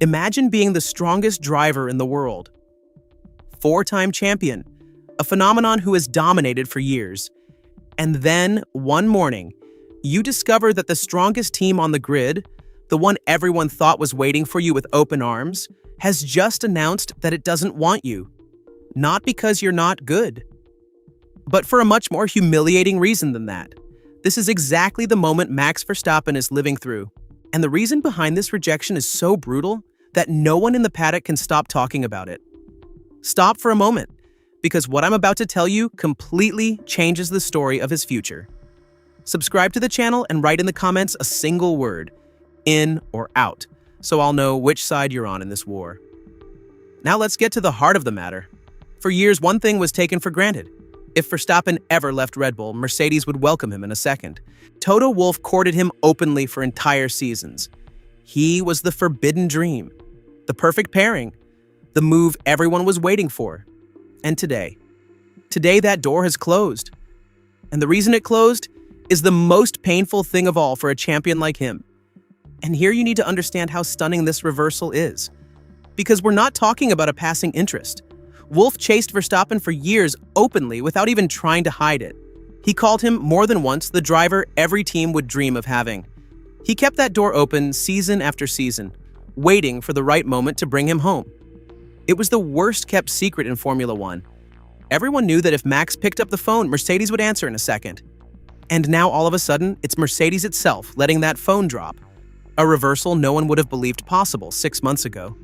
Imagine being the strongest driver in the world. Four-time champion, a phenomenon who has dominated for years. And then, one morning, you discover that the strongest team on the grid, the one everyone thought was waiting for you with open arms, has just announced that it doesn't want you. Not because you're not good, but for a much more humiliating reason than that. This is exactly the moment Max Verstappen is living through. And the reason behind this rejection is so brutal that no one in the paddock can stop talking about it. Stop for a moment, because what I'm about to tell you completely changes the story of his future. Subscribe to the channel and write in the comments a single word, in or out, so I'll know which side you're on in this war. Now let's get to the heart of the matter. For years, one thing was taken for granted. If Verstappen ever left Red Bull, Mercedes would welcome him in a second. Toto Wolff courted him openly for entire seasons. He was the forbidden dream, the perfect pairing, the move everyone was waiting for. And today that door has closed. And the reason it closed is the most painful thing of all for a champion like him. And here you need to understand how stunning this reversal is. Because we're not talking about a passing interest. Wolff chased Verstappen for years openly without even trying to hide it. He called him more than once the driver every team would dream of having. He kept that door open season after season, waiting for the right moment to bring him home. It was the worst-kept secret in Formula One. Everyone knew that if Max picked up the phone, Mercedes would answer in a second. And now all of a sudden, it's Mercedes itself letting that phone drop. A reversal no one would have believed possible 6 months ago.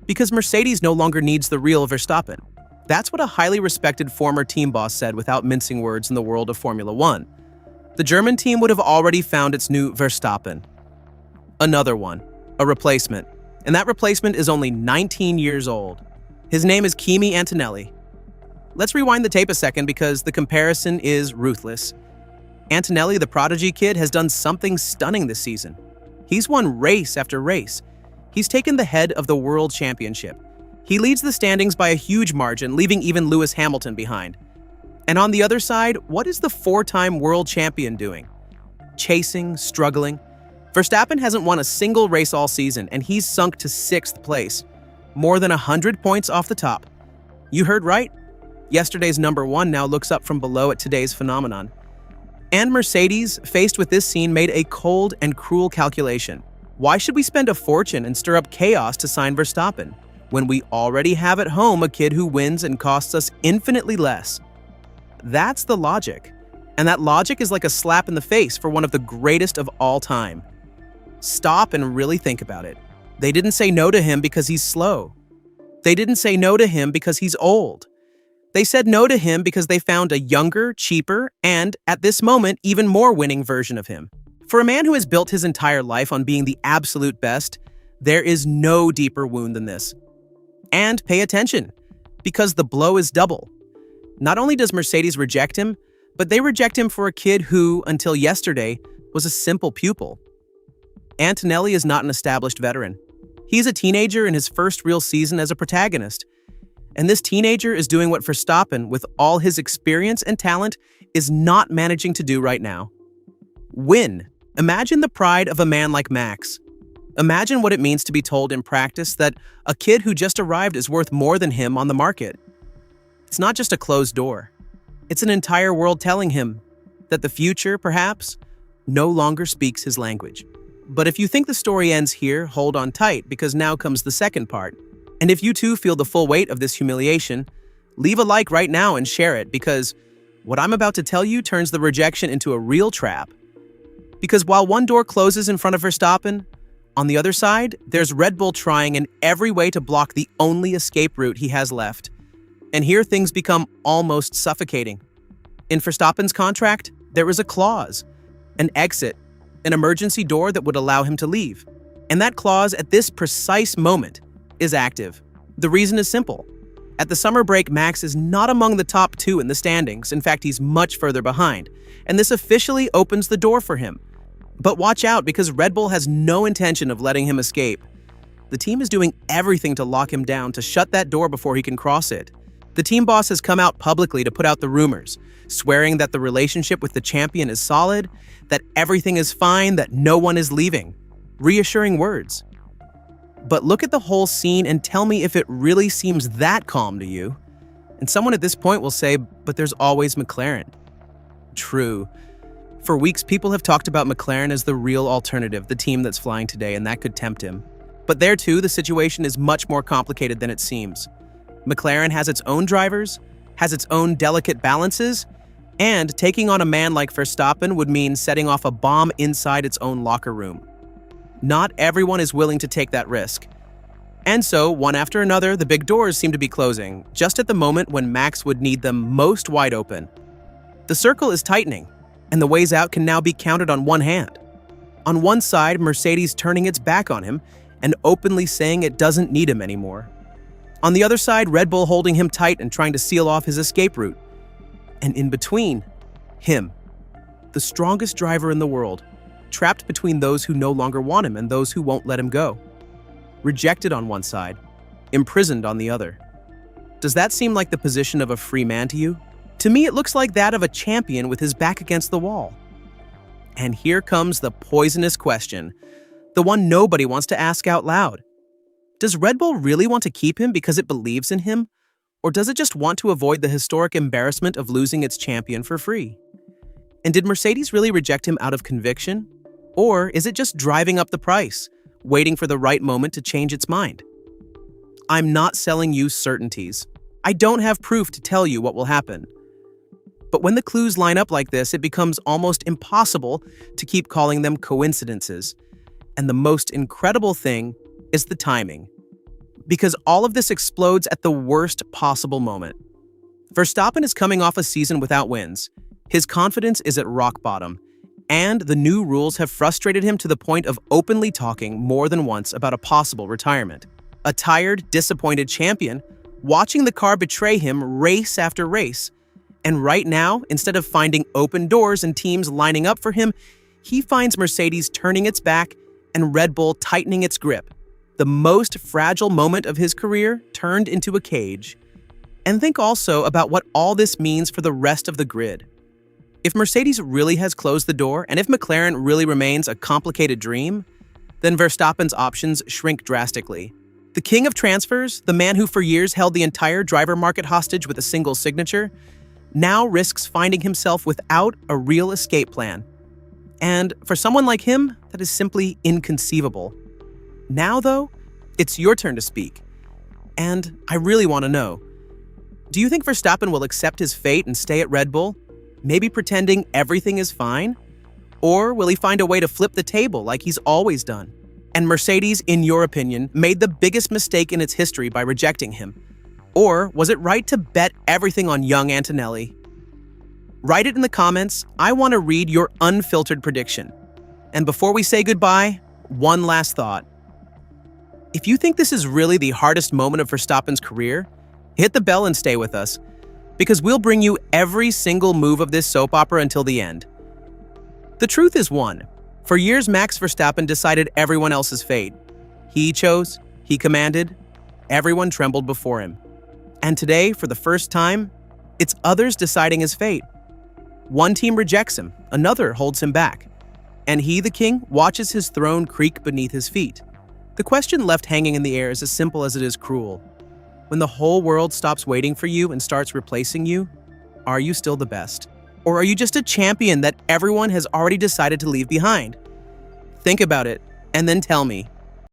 Because Mercedes no longer needs the real Verstappen. That's what a highly respected former team boss said without mincing words in the world of Formula One. The German team would have already found its new Verstappen. Another one, a replacement. And that replacement is only 19 years old. His name is Kimi Antonelli. Let's rewind the tape a second because the comparison is ruthless. Antonelli, the prodigy kid, has done something stunning this season. He's won race after race. He's taken the head of the World Championship. He leads the standings by a huge margin, leaving even Lewis Hamilton behind. And on the other side, what is the four-time world champion doing? Chasing, struggling. Verstappen hasn't won a single race all season, and he's sunk to 6th place. More than 100 points off the top. You heard right. Yesterday's number one now looks up from below at today's phenomenon. And Mercedes, faced with this scene, made a cold and cruel calculation. Why should we spend a fortune and stir up chaos to sign Verstappen, when we already have at home a kid who wins and costs us infinitely less? That's the logic. And that logic is like a slap in the face for one of the greatest of all time. Stop and really think about it. They didn't say no to him because he's slow. They didn't say no to him because he's old. They said no to him because they found a younger, cheaper, and, at this moment, even more winning version of him. For a man who has built his entire life on being the absolute best, there is no deeper wound than this. And pay attention, because the blow is double. Not only does Mercedes reject him, but they reject him for a kid who, until yesterday, was a simple pupil. Antonelli is not an established veteran. He's a teenager in his first real season as a protagonist. And this teenager is doing what Verstappen, with all his experience and talent, is not managing to do right now. Win. Imagine the pride of a man like Max. Imagine what it means to be told in practice that a kid who just arrived is worth more than him on the market. It's not just a closed door. It's an entire world telling him that the future, perhaps, no longer speaks his language. But if you think the story ends here, hold on tight, because now comes the second part. And if you too feel the full weight of this humiliation, leave a like right now and share it, because what I'm about to tell you turns the rejection into a real trap. Because while one door closes in front of Verstappen, on the other side, there's Red Bull trying in every way to block the only escape route he has left. And here things become almost suffocating. In Verstappen's contract, there is a clause, an exit, an emergency door that would allow him to leave. And that clause, at this precise moment, is active. The reason is simple. At the summer break, Max is not among the top 2 in the standings. In fact, he's much further behind. And this officially opens the door for him. But watch out, because Red Bull has no intention of letting him escape. The team is doing everything to lock him down, to shut that door before he can cross it. The team boss has come out publicly to put out the rumors, swearing that the relationship with the champion is solid, that everything is fine, that no one is leaving. Reassuring words. But look at the whole scene and tell me if it really seems that calm to you. And someone at this point will say, but there's always McLaren. True. For weeks, people have talked about McLaren as the real alternative, the team that's flying today, and that could tempt him. But there too, the situation is much more complicated than it seems. McLaren has its own drivers, has its own delicate balances, and taking on a man like Verstappen would mean setting off a bomb inside its own locker room. Not everyone is willing to take that risk. And so, one after another, the big doors seem to be closing, just at the moment when Max would need them most wide open. The circle is tightening, and the ways out can now be counted on one hand. On one side, Mercedes turning its back on him and openly saying it doesn't need him anymore. On the other side, Red Bull holding him tight and trying to seal off his escape route. And in between, him, the strongest driver in the world, trapped between those who no longer want him and those who won't let him go. Rejected on one side, imprisoned on the other. Does that seem like the position of a free man to you? To me, it looks like that of a champion with his back against the wall. And here comes the poisonous question, the one nobody wants to ask out loud. Does Red Bull really want to keep him because it believes in him? Or does it just want to avoid the historic embarrassment of losing its champion for free? And did Mercedes really reject him out of conviction? Or is it just driving up the price, waiting for the right moment to change its mind? I'm not selling you certainties. I don't have proof to tell you what will happen. But when the clues line up like this, it becomes almost impossible to keep calling them coincidences. And the most incredible thing is the timing. Because all of this explodes at the worst possible moment. Verstappen is coming off a season without wins. His confidence is at rock bottom. And the new rules have frustrated him to the point of openly talking more than once about a possible retirement. A tired, disappointed champion, watching the car betray him race after race. And right now, instead of finding open doors and teams lining up for him, he finds Mercedes turning its back and Red Bull tightening its grip. The most fragile moment of his career turned into a cage. And think also about what all this means for the rest of the grid. If Mercedes really has closed the door, and if McLaren really remains a complicated dream, then Verstappen's options shrink drastically. The king of transfers, the man who for years held the entire driver market hostage with a single signature, now risks finding himself without a real escape plan. And for someone like him, that is simply inconceivable. Now, though, it's your turn to speak. And I really want to know, do you think Verstappen will accept his fate and stay at Red Bull, maybe pretending everything is fine? Or will he find a way to flip the table like he's always done? And Mercedes, in your opinion, made the biggest mistake in its history by rejecting him. Or was it right to bet everything on young Antonelli? Write it in the comments. I want to read your unfiltered prediction. And before we say goodbye, one last thought. If you think this is really the hardest moment of Verstappen's career, hit the bell and stay with us, because we'll bring you every single move of this soap opera until the end. The truth is one. For years, Max Verstappen decided everyone else's fate. He chose, he commanded, everyone trembled before him. And today, for the first time, it's others deciding his fate. One team rejects him, another holds him back. And he, the king, watches his throne creak beneath his feet. The question left hanging in the air is as simple as it is cruel. When the whole world stops waiting for you and starts replacing you, are you still the best? Or are you just a champion that everyone has already decided to leave behind? Think about it, and then tell me.